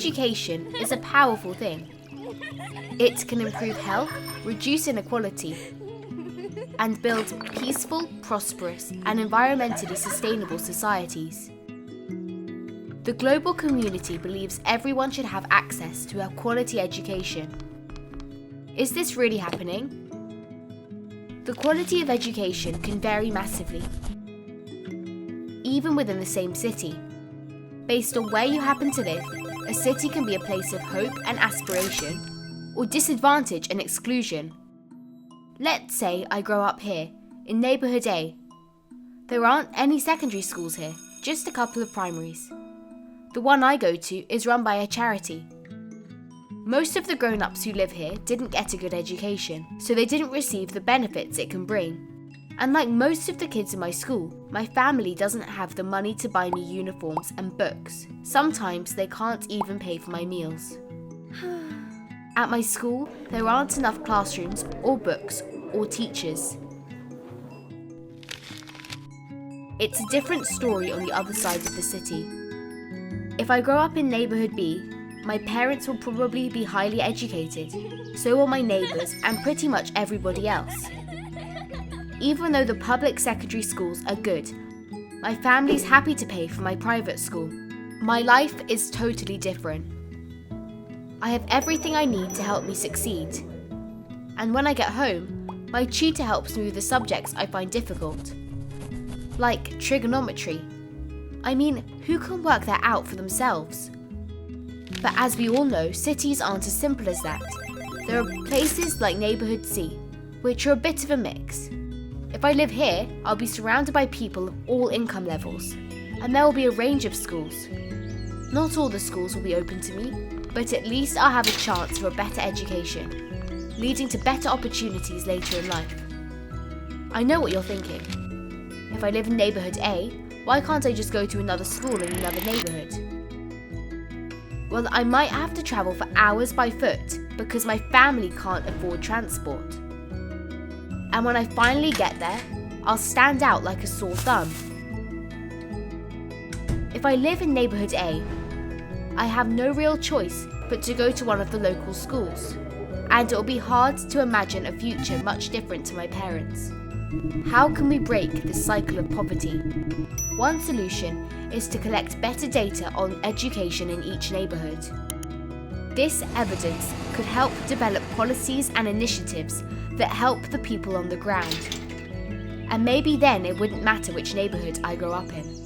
Education is a powerful thing. It can improve health, reduce inequality, and build peaceful, prosperous, and environmentally sustainable societies. The global community believes everyone should have access to a quality education. Is this really happening? The quality of education can vary massively, even within the same city. Based on where you happen to live, a city can be a place of hope and aspiration, or disadvantage and exclusion. Let's say I grow up here, in neighbourhood A. There aren't any secondary schools here, just a couple of primaries. The one I go to is run by a charity. Most of the grown-ups who live here didn't get a good education, so they didn't receive the benefits it can bring. And like most of the kids in my school, my family doesn't have the money to buy me uniforms and books. Sometimes they can't even pay for my meals. At my school, there aren't enough classrooms or books or teachers. It's a different story on the other side of the city. If I grow up in neighbourhood B, my parents will probably be highly educated, so will my neighbours and pretty much everybody else. Even though the public secondary schools are good, my family's happy to pay for my private school. My life is totally different. I have everything I need to help me succeed. And when I get home, my tutor helps me with the subjects I find difficult. Like trigonometry. I mean, who can work that out for themselves? But as we all know, cities aren't as simple as that. There are places like neighbourhood C, which are a bit of a mix. If I live here, I'll be surrounded by people of all income levels, and there will be a range of schools. Not all the schools will be open to me, but at least I'll have a chance for a better education, leading to better opportunities later in life. I know what you're thinking. If I live in neighbourhood A, why can't I just go to another school in another neighbourhood? Well, I might have to travel for hours by foot because my family can't afford transport. And when I finally get there, I'll stand out like a sore thumb. If I live in neighbourhood A, I have no real choice but to go to one of the local schools, and it will be hard to imagine a future much different to my parents. How can we break this cycle of poverty? One solution is to collect better data on education in each neighbourhood. This evidence could help develop policies and initiatives that help the people on the ground. And maybe then it wouldn't matter which neighbourhood I grow up in.